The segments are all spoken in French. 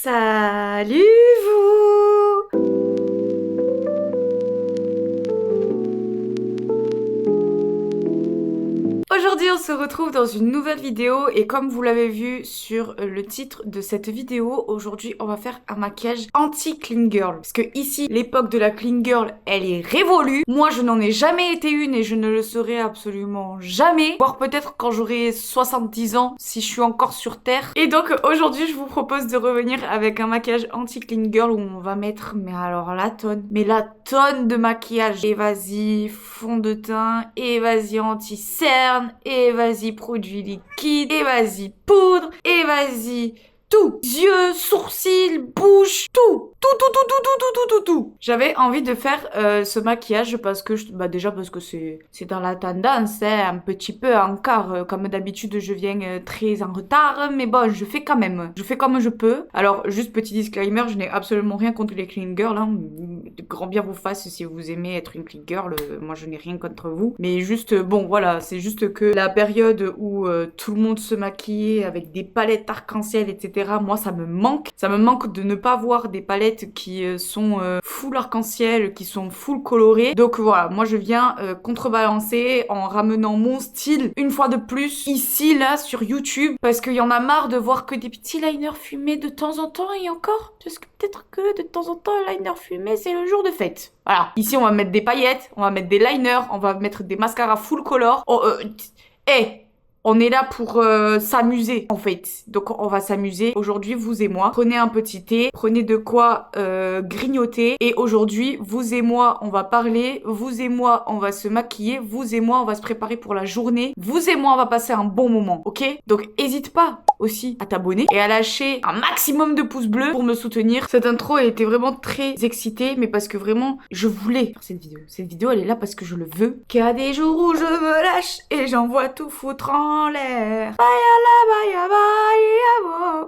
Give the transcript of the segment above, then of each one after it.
Salut vous! Aujourd'hui on se retrouve dans une nouvelle vidéo et comme vous l'avez vu sur le titre de cette vidéo, aujourd'hui on va faire un maquillage anti-clean girl. Parce que ici l'époque de la clean girl elle est révolue. Moi je n'en ai jamais été une et je ne le serai absolument jamais. Voire peut-être quand j'aurai 70 ans si je suis encore sur terre. Et donc aujourd'hui je vous propose de revenir avec un maquillage anti-clean girl où on va mettre, mais alors la tonne de maquillage. Et vas-y fond de teint, et vas-y anti-cerne, et vas-y produit liquide, et vas-y poudre, et vas-y tout. Yeux, sourcils, bouche, tout. Tout. J'avais envie de faire ce maquillage parce que, déjà parce que c'est dans la tendance, hein, un petit peu encore. Comme d'habitude, je viens très en retard, mais bon, je fais quand même. Je fais comme je peux. Alors, juste petit disclaimer, je n'ai absolument rien contre les clean girls. Hein. Grand bien vous fasse si vous aimez être une clean girl. Moi, je n'ai rien contre vous. Mais juste, bon, voilà, c'est juste que la période où tout le monde se maquillait avec des palettes arc-en-ciel, etc., moi, ça me manque. Ça me manque de ne pas voir des palettes qui sont full arc-en-ciel, qui sont full colorées. Donc voilà, moi je viens contrebalancer en ramenant mon style une fois de plus ici là sur YouTube parce qu'il y en a marre de voir que des petits liners fumés de temps en temps et encore parce que peut-être que de temps en temps un liner fumé c'est le jour de fête. Voilà, ici on va mettre des paillettes, on va mettre des liners, on va mettre des mascaras full color. Oh, on est là pour s'amuser en fait. Donc on va s'amuser aujourd'hui vous et moi. Prenez un petit thé, prenez de quoi grignoter. Et aujourd'hui vous et moi on va parler, vous et moi on va se maquiller, vous et moi on va se préparer pour la journée. Vous et moi on va passer un bon moment, ok? Donc hésite pas aussi à t'abonner et à lâcher un maximum de pouces bleus pour me soutenir. Cette intro a été vraiment très excitée mais parce que vraiment je voulais faire cette vidéo. Cette vidéo elle est là parce que je le veux. Qu'il y a des jours où je me lâche et j'envoie tout foutre en l'air.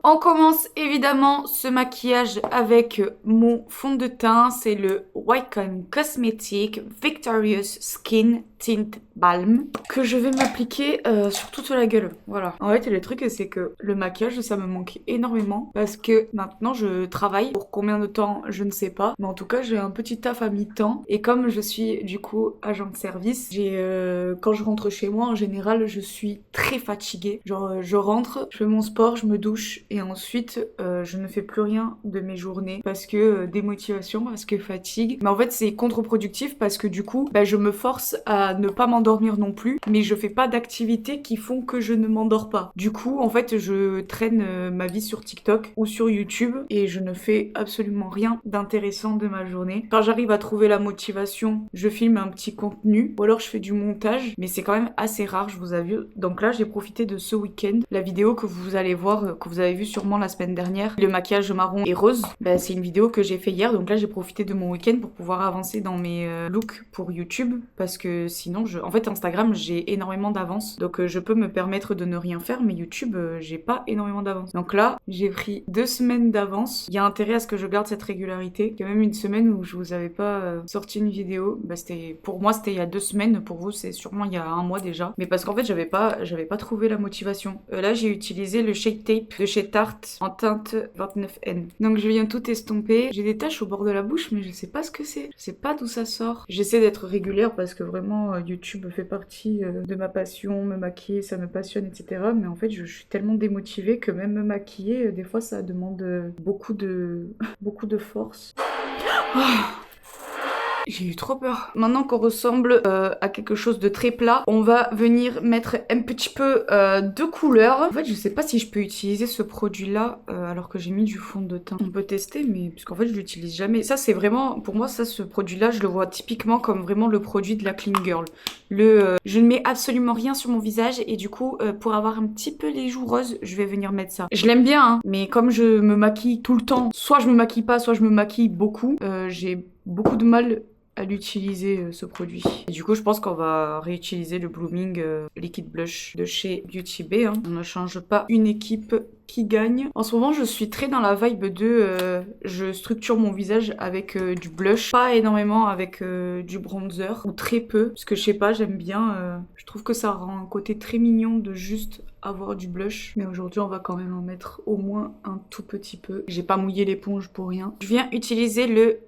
On commence évidemment ce maquillage avec mon fond de teint. C'est le Wycon Cosmetics Victorious Skin Tint Balm que je vais m'appliquer sur toute la gueule. Voilà. En fait, le truc, c'est que le maquillage, ça me manque énormément parce que maintenant, je travaille. Pour combien de temps, je ne sais pas. Mais en tout cas, j'ai un petit taf à mi-temps. Et comme je suis, du coup, agent de service, quand je rentre chez moi, en général, je suis très fatiguée. Genre, je rentre, je fais mon sport, je me douche et ensuite, je ne fais plus rien de mes journées parce que démotivation, parce que fatigue. Mais en fait, c'est contre-productif parce que du coup, je me force à ne pas m'endormir non plus, mais je fais pas d'activités qui font que je ne m'endors pas. Du coup, en fait, je traîne ma vie sur TikTok ou sur YouTube et je ne fais absolument rien d'intéressant de ma journée. Quand j'arrive à trouver la motivation, je filme un petit contenu ou alors je fais du montage, mais c'est quand même assez rare, je vous avoue. Donc là, j'ai profité de ce week-end. La vidéo que vous allez voir, que vous avez vue sûrement la semaine dernière, le maquillage marron et rose, c'est une vidéo que j'ai fait hier. Donc là, j'ai profité de mon week-end pour pouvoir avancer dans mes looks pour YouTube parce que sinon, en fait, Instagram, j'ai énormément d'avance. Donc, je peux me permettre de ne rien faire, mais YouTube, j'ai pas énormément d'avance. Donc là, j'ai pris 2 semaines d'avance. Il y a intérêt à ce que je garde cette régularité. Il y a même une semaine où je vous avais pas sorti une vidéo. Pour moi, c'était il y a 2 semaines. Pour vous, c'est sûrement il y a 1 mois déjà. Mais parce qu'en fait, j'avais pas trouvé la motivation. Là, j'ai utilisé le Shake Tape de chez Tarte en teinte 29N. Donc, je viens tout estomper. J'ai des taches au bord de la bouche, mais je sais pas ce que c'est. Je sais pas d'où ça sort. J'essaie d'être régulière parce que vraiment, YouTube fait partie de ma passion, me maquiller, ça me passionne, etc. Mais en fait, je suis tellement démotivée que même me maquiller, des fois, ça demande beaucoup de force. J'ai eu trop peur. Maintenant qu'on ressemble à quelque chose de très plat, on va venir mettre un petit peu de couleur. En fait, je sais pas si je peux utiliser ce produit-là alors que j'ai mis du fond de teint. On peut tester, mais puisqu'en fait, je l'utilise jamais. Ça, c'est vraiment, pour moi, ce produit-là, je le vois typiquement comme vraiment le produit de la clean girl. Je ne mets absolument rien sur mon visage et du coup, pour avoir un petit peu les joues roses, je vais venir mettre ça. Je l'aime bien, hein, mais comme je me maquille tout le temps, soit je me maquille pas, soit je me maquille beaucoup, j'ai beaucoup de mal à l'utiliser ce produit. Et du coup je pense qu'on va réutiliser le Blooming Liquid Blush de chez Beauty Bay. Hein. On ne change pas une équipe qui gagne. En ce moment, je suis très dans la vibe de je structure mon visage avec du blush, pas énormément avec du bronzer, ou très peu, parce que je sais pas, j'aime bien, je trouve que ça rend un côté très mignon de juste avoir du blush, mais aujourd'hui on va quand même en mettre au moins un tout petit peu. J'ai pas mouillé l'éponge pour rien. Je viens utiliser le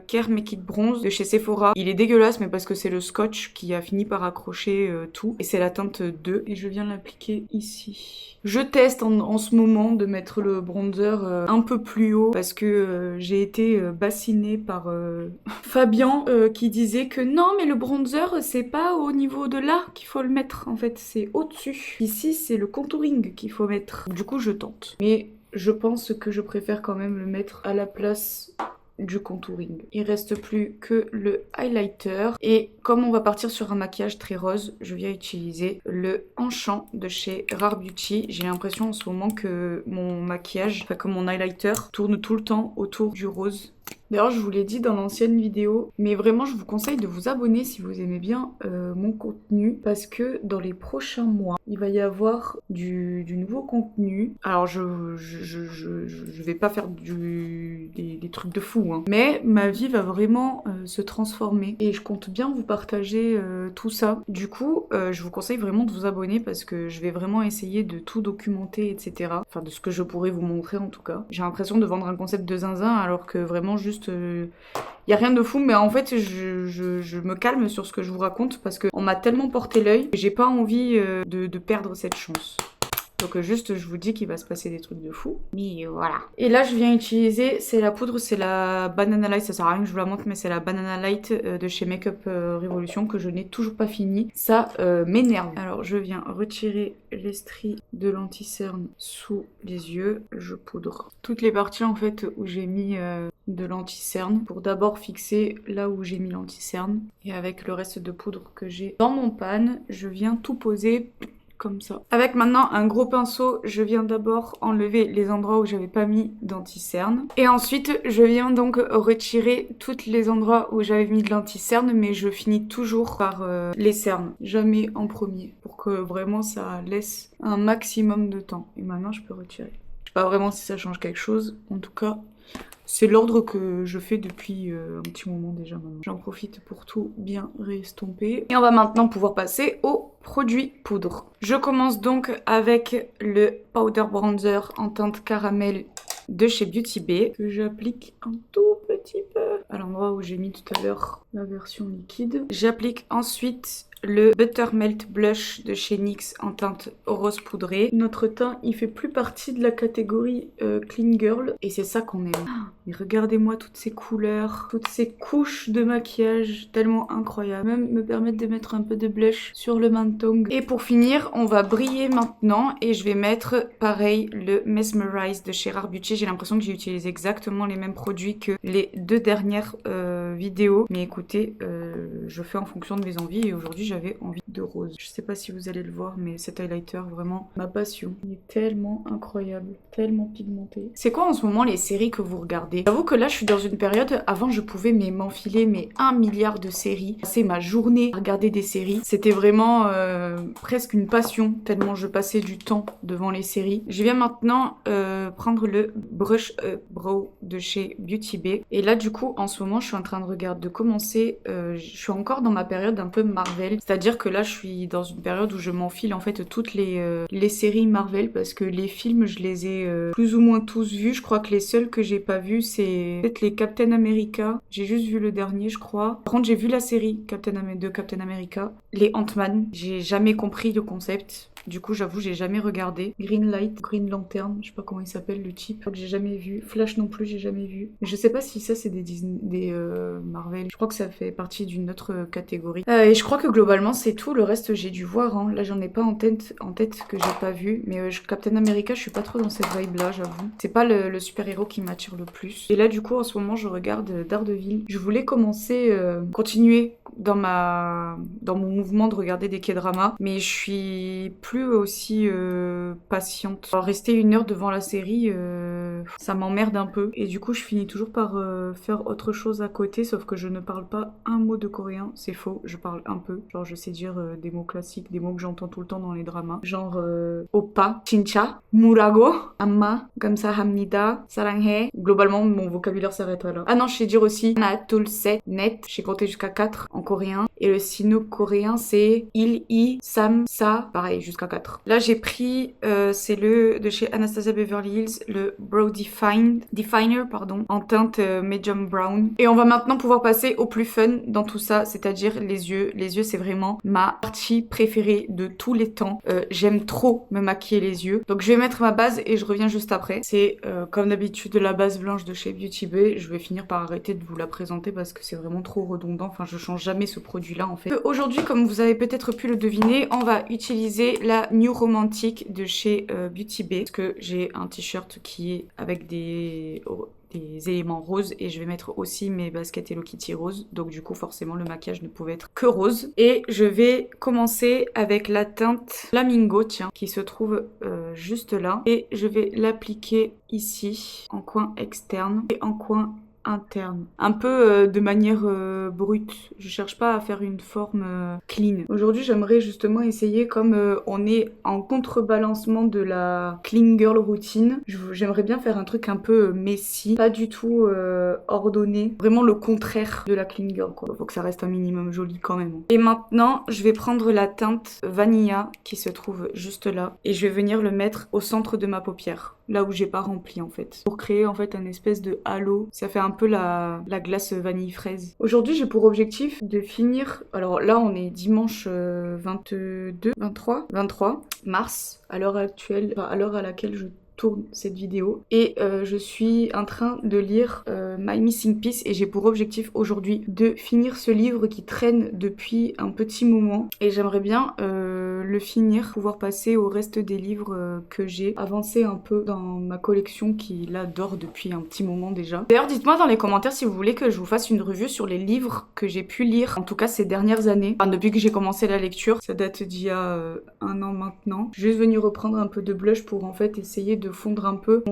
Care Make It Bronze de chez Sephora. Il est dégueulasse, mais parce que c'est le scotch qui a fini par accrocher tout, et c'est la teinte 2, et je viens l'appliquer ici. Je teste en ce moment de mettre le bronzer un peu plus haut parce que j'ai été bassinée par Fabien qui disait que non mais le bronzer c'est pas au niveau de là qu'il faut le mettre, en fait c'est au-dessus. Ici c'est le contouring qu'il faut mettre. Du coup je tente. Mais je pense que je préfère quand même le mettre à la place du contouring. Il reste plus que le highlighter et comme on va partir sur un maquillage très rose, je viens utiliser le Enchant de chez Rare Beauty. J'ai l'impression en ce moment que mon maquillage, enfin que mon highlighter tourne tout le temps autour du rose. D'ailleurs, je vous l'ai dit dans l'ancienne vidéo, mais vraiment, je vous conseille de vous abonner si vous aimez bien mon contenu, parce que dans les prochains mois, il va y avoir du nouveau contenu. Alors, je vais pas faire des trucs de fou, hein, mais ma vie va vraiment se transformer et je compte bien vous partager tout ça. Du coup, je vous conseille vraiment de vous abonner parce que je vais vraiment essayer de tout documenter, etc. Enfin, de ce que je pourrais vous montrer en tout cas. J'ai l'impression de vendre un concept de zinzin alors que vraiment juste y a rien de fou, mais en fait je me calme sur ce que je vous raconte parce qu'on m'a tellement porté l'œil que j'ai pas envie de perdre cette chance. Donc juste je vous dis qu'il va se passer des trucs de fou. Mais voilà. Et là je viens utiliser, c'est la poudre, c'est la Banana Light, ça sert à rien que je vous la montre, mais c'est la Banana Light de chez Makeup Revolution que je n'ai toujours pas fini. Ça m'énerve. Alors je viens retirer les stries de l'anti-cerne sous les yeux. Je poudre toutes les parties en fait où j'ai mis de l'anti-cerne pour d'abord fixer là où j'ai mis l'anti-cerne. Et avec le reste de poudre que j'ai dans mon pan, je viens tout poser comme ça. Avec maintenant un gros pinceau, je viens d'abord enlever les endroits où j'avais pas mis d'anti-cerne. Et ensuite, je viens donc retirer tous les endroits où j'avais mis de l'anti-cerne, mais je finis toujours par les cernes, jamais en premier, pour que vraiment ça laisse un maximum de temps. Et maintenant, je peux retirer. Je sais pas vraiment si ça change quelque chose, en tout cas... C'est l'ordre que je fais depuis un petit moment déjà maintenant. J'en profite pour tout bien réestomper. Et on va maintenant pouvoir passer au produit poudre. Je commence donc avec le Powder Bronzer en teinte caramel de chez Beauty Bay que j'applique un tout petit peu à l'endroit où j'ai mis tout à l'heure la version liquide. J'applique ensuite le Buttermelt Blush de chez NYX en teinte rose poudré. Notre teint, il fait plus partie de la catégorie Clean Girl et c'est ça qu'on aime. Mais regardez-moi toutes ces couleurs, toutes ces couches de maquillage tellement incroyables. Même me permettre de mettre un peu de blush sur le menton. Et pour finir, on va briller maintenant et je vais mettre pareil le Mesmerize de chez Rare Beauty. J'ai l'impression que j'ai utilisé exactement les mêmes produits que les deux dernières vidéos. Mais écoutez, je fais en fonction de mes envies et aujourd'hui j'avais envie de rose. Je sais pas si vous allez le voir, mais cet highlighter, vraiment ma passion. Il est tellement incroyable, tellement pigmenté. C'est quoi en ce moment les séries que vous regardez? J'avoue que là je suis dans une période, avant je pouvais m'enfiler 1 milliard de séries. C'est ma journée à regarder des séries. C'était vraiment presque une passion, tellement je passais du temps devant les séries. Je viens maintenant prendre le Brush Up Brow de chez Beauty Bay. Et là du coup en ce moment je suis en train de commencer, je suis encore dans ma période un peu Marvel. C'est-à-dire que là je suis dans une période où je m'enfile en fait toutes les séries Marvel parce que les films je les ai plus ou moins tous vus. Je crois que les seuls que j'ai pas vus c'est peut-être les Captain America. J'ai juste vu le dernier je crois. Par contre j'ai vu la série de Captain America. Les Ant-Man, j'ai jamais compris le concept. Du coup, j'avoue, j'ai jamais regardé. Green Light, Green Lantern, je sais pas comment il s'appelle le type. J'ai jamais vu. Flash non plus, j'ai jamais vu. Je sais pas si ça c'est des Marvel. Je crois que ça fait partie d'une autre catégorie. Et je crois que globalement c'est tout. Le reste j'ai dû voir. Hein. Là j'en ai pas en tête que j'ai pas vu. Mais Captain America, je suis pas trop dans cette vibe là, j'avoue. C'est pas le super héros qui m'attire le plus. Et là du coup en ce moment je regarde Daredevil. Je voulais continuer dans mon mouvement de regarder des K-dramas, mais je suis plus aussi patiente. Alors, rester 1 heure devant la série, ça m'emmerde un peu. Et du coup, je finis toujours par faire autre chose à côté, sauf que je ne parle pas un mot de coréen. C'est faux, je parle un peu. Genre, je sais dire des mots classiques, des mots que j'entends tout le temps dans les dramas. Genre, oppa, chincha, murago, amma, 감사합니다, 사랑해. Globalement, mon vocabulaire s'arrête là. Ah non, je sais dire aussi na, tul, set, net. J'ai compté jusqu'à 4 en coréen. Et le sino-coréen, c'est il, i, sam, sa. Pareil, jusqu'à 4. Là, j'ai pris, c'est le de chez Anastasia Beverly Hills, le Brow Definer, pardon, en teinte medium brown. Et on va maintenant pouvoir passer au plus fun dans tout ça, c'est-à-dire les yeux. Les yeux, c'est vraiment ma partie préférée de tous les temps. J'aime trop me maquiller les yeux. Donc, je vais mettre ma base et je reviens juste après. C'est comme d'habitude de la base blanche de chez Beauty Bay. Je vais finir par arrêter de vous la présenter parce que c'est vraiment trop redondant. Enfin, je change jamais ce produit-là en fait. Aujourd'hui, comme vous avez peut-être pu le deviner, on va utiliser la New Romantic de chez Beauty Bay. Parce que j'ai un t-shirt qui est avec des éléments roses et je vais mettre aussi mes baskets Hello Kitty roses, donc du coup forcément le maquillage ne pouvait être que rose. Et je vais commencer avec la teinte Flamingo, tiens, qui se trouve juste là, et je vais l'appliquer ici en coin externe et en coin interne, un peu de manière brute. Je cherche pas à faire une forme clean. Aujourd'hui, j'aimerais justement essayer, comme on est en contrebalancement de la clean girl routine, j'aimerais bien faire un truc un peu messy, pas du tout ordonné, vraiment le contraire de la clean girl quoi. Faut que ça reste un minimum joli quand même. Et maintenant, je vais prendre la teinte Vanilla qui se trouve juste là et je vais venir le mettre au centre de ma paupière, là où j'ai pas rempli en fait, pour créer en fait un espèce de halo. Ça fait un peu la glace vanille fraise. Aujourd'hui, j'ai pour objectif de finir, alors là on est dimanche 23 mars à l'heure actuelle, enfin à l'heure à laquelle je tourne cette vidéo, et je suis en train de lire My Missing Piece et j'ai pour objectif aujourd'hui de finir ce livre qui traîne depuis un petit moment et j'aimerais bien le finir, pouvoir passer au reste des livres que j'ai avancé un peu dans ma collection qui là dort depuis un petit moment déjà. D'ailleurs, dites-moi dans les commentaires si vous voulez que je vous fasse une revue sur les livres que j'ai pu lire, en tout cas ces dernières années, enfin depuis que j'ai commencé la lecture. Ça date d'il y a 1 an maintenant. Je suis juste venue reprendre un peu de blush pour en fait essayer de fondre un peu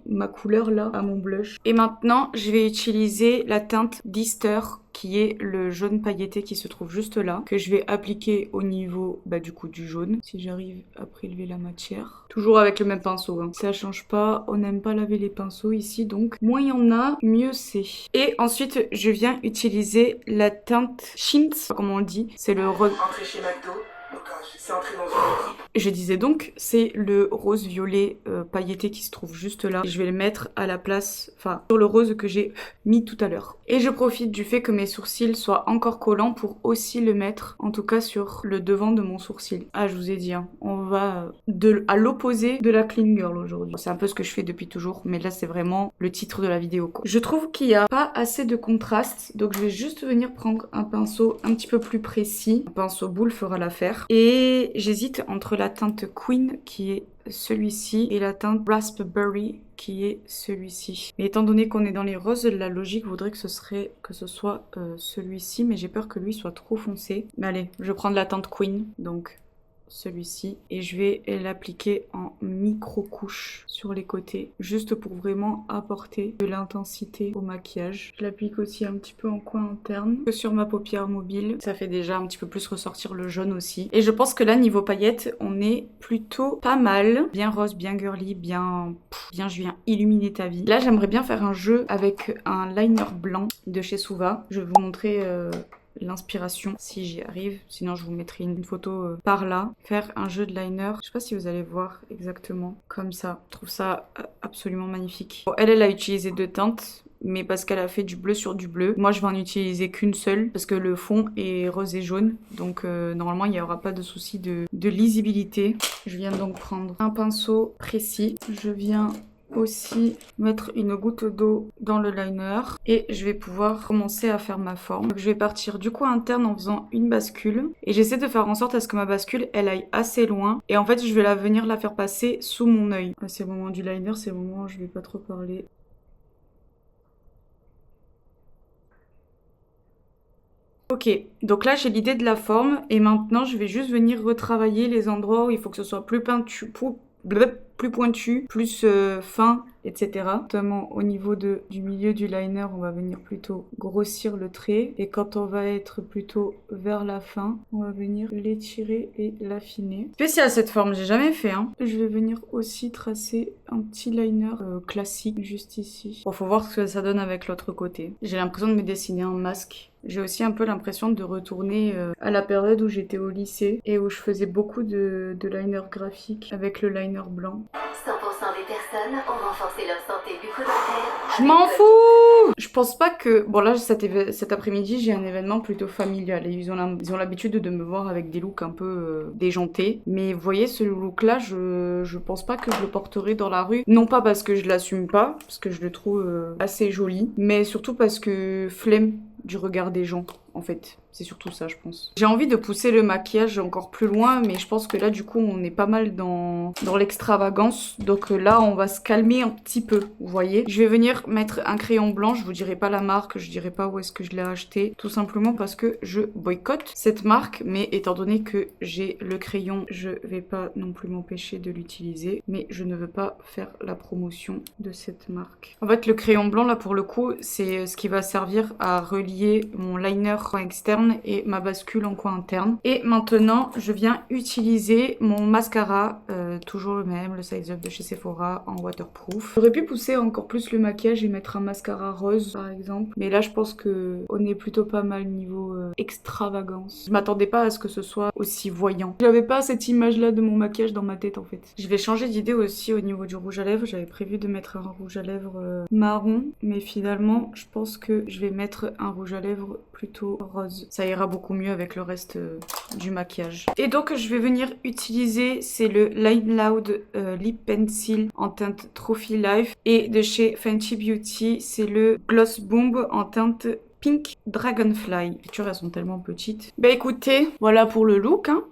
ma couleur là à mon blush. Et maintenant, je vais utiliser la teinte d'Easter qui est le jaune pailleté qui se trouve juste là, que je vais appliquer au niveau du coup du jaune, si j'arrive à prélever la matière. Toujours avec le même pinceau, hein. Ça change pas, on n'aime pas laver les pinceaux ici, donc moins il y en a, mieux c'est. Et ensuite, je viens utiliser la teinte Chintz, comment on le dit, c'est le rose... Entrée chez McDo. C'est entré dans une équipe. Je disais donc, c'est le rose violet pailleté qui se trouve juste là. Et je vais le mettre à la place, enfin sur le rose que j'ai mis tout à l'heure. Et je profite du fait que mes sourcils soient encore collants pour aussi le mettre, en tout cas sur le devant de mon sourcil. Ah, je vous ai dit, hein, on va à l'opposé de la clean girl aujourd'hui. C'est un peu ce que je fais depuis toujours, mais là c'est vraiment le titre de la vidéo quoi. Je trouve qu'il n'y a pas assez de contraste, donc je vais juste venir prendre un pinceau un petit peu plus précis. Un pinceau boule fera l'affaire. Et j'hésite entre la teinte Queen qui est celui-ci et la teinte Raspberry qui est celui-ci. Mais étant donné qu'on est dans les roses, la logique voudrait que ce soit celui-ci, mais j'ai peur que lui soit trop foncé. Mais allez, je vais prendre la teinte Queen, donc celui-ci, et je vais l'appliquer en micro couche sur les côtés, juste pour vraiment apporter de l'intensité au maquillage. Je l'applique aussi un petit peu en coin interne, que sur ma paupière mobile. Ça fait déjà un petit peu plus ressortir le jaune aussi. Et je pense que là, niveau paillettes, on est plutôt pas mal. Bien rose, bien girly, bien je viens illuminer ta vie. Là, j'aimerais bien faire un jeu avec un liner blanc de chez Suva. Je vais vous montrer l'inspiration si j'y arrive, sinon je vous mettrai une photo par là. Faire un jeu de liner, je sais pas si vous allez voir exactement comme ça. Je trouve ça absolument magnifique. Bon, elle a utilisé 2 teintes, mais parce qu'elle a fait du bleu sur du bleu. Moi je vais en utiliser qu'une seule parce que le fond est rose et jaune, donc normalement il n'y aura pas de souci de lisibilité. Je viens donc prendre un pinceau précis, je viens aussi mettre une goutte d'eau dans le liner et je vais pouvoir commencer à faire ma forme. Donc je vais partir du coin interne en faisant une bascule et j'essaie de faire en sorte à ce que ma bascule elle aille assez loin et en fait je vais venir la faire passer sous mon œil. C'est le moment du liner, c'est le moment où je vais pas trop parler. Ok, donc là j'ai l'idée de la forme et maintenant je vais juste venir retravailler les endroits où il faut que ce soit plus pointu, plus fin, etc. Notamment au niveau du milieu du liner, on va venir plutôt grossir le trait. Et quand on va être plutôt vers la fin, on va venir l'étirer et l'affiner. Spécial cette forme, j'ai jamais fait. Hein. Je vais venir aussi tracer un petit liner classique juste ici. Bon, faut voir ce que ça donne avec l'autre côté. J'ai l'impression de me dessiner un masque. J'ai aussi un peu l'impression de retourner à la période où j'étais au lycée et où je faisais beaucoup de liner graphique avec le liner blanc. 100% des personnes ont renforcé leur santé bucco-dentaire. Je m'en fous! Je pense pas que... Bon là, cet après-midi, j'ai un événement plutôt familial et ils ont l'habitude de me voir avec des looks un peu déjantés. Mais vous voyez, ce look-là, je pense pas que je le porterai dans la rue. Non pas parce que je l'assume pas, parce que je le trouve assez joli, mais surtout parce que flemme du regard des gens, en fait. C'est surtout ça, je pense. J'ai envie de pousser le maquillage encore plus loin, mais je pense que là, du coup, on est pas mal dans l'extravagance. Donc là, on va se calmer un petit peu, vous voyez. Je vais venir mettre un crayon blanc. Je vous dirai pas la marque, je dirai pas où est-ce que je l'ai acheté. Tout simplement parce que je boycotte cette marque. Mais étant donné que j'ai le crayon, je vais pas non plus m'empêcher de l'utiliser. Mais je ne veux pas faire la promotion de cette marque. En fait, le crayon blanc, là, pour le coup, c'est ce qui va servir à relier mon liner coin externe et ma bascule en coin interne. Et maintenant, je viens utiliser mon mascara, toujours le même, le Size Up de chez Sephora en waterproof. J'aurais pu pousser encore plus le maquillage et mettre un mascara rose par exemple, mais là je pense que on est plutôt pas mal niveau extravagance. Je m'attendais pas à ce que ce soit aussi voyant. J'avais pas cette image là de mon maquillage dans ma tête en fait. Je vais changer d'idée aussi au niveau du rouge à lèvres. J'avais prévu de mettre un rouge à lèvres marron, mais finalement je pense que je vais mettre un rouge à lèvres plutôt rose. Ça ira beaucoup mieux avec le reste du maquillage. Et donc je vais venir utiliser, c'est le Line Loud Lip Pencil en teinte Trophy Life. Et de chez Fenty Beauty, c'est le Gloss Bomb en teinte Pink Dragonfly. Les pictures elles sont tellement petites. Bah écoutez, voilà pour le look hein.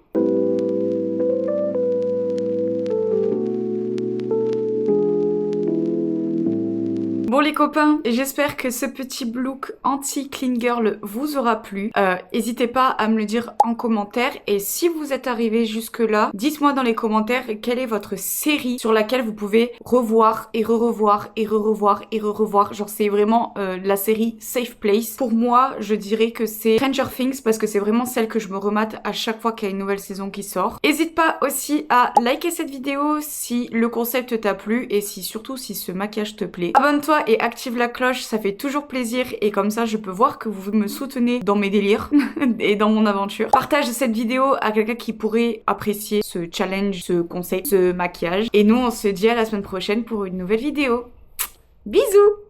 Bon les copains, j'espère que ce petit look anti-clean girl vous aura plu. N'hésitez pas à me le dire en commentaire. Et si vous êtes arrivé jusque là, dites-moi dans les commentaires quelle est votre série sur laquelle vous pouvez revoir et re-revoir et re-revoir et re-revoir. Genre c'est vraiment la série Safe Place. Pour moi, je dirais que c'est Stranger Things parce que c'est vraiment celle que je me remate à chaque fois qu'il y a une nouvelle saison qui sort. N'hésite pas aussi à liker cette vidéo si le concept t'a plu et surtout si ce maquillage te plaît. Abonne-toi et active la cloche, ça fait toujours plaisir et comme ça je peux voir que vous me soutenez dans mes délires et dans mon aventure. Partage cette vidéo à quelqu'un qui pourrait apprécier ce challenge, ce concept, ce maquillage. Et nous on se dit à la semaine prochaine pour une nouvelle vidéo. Bisous!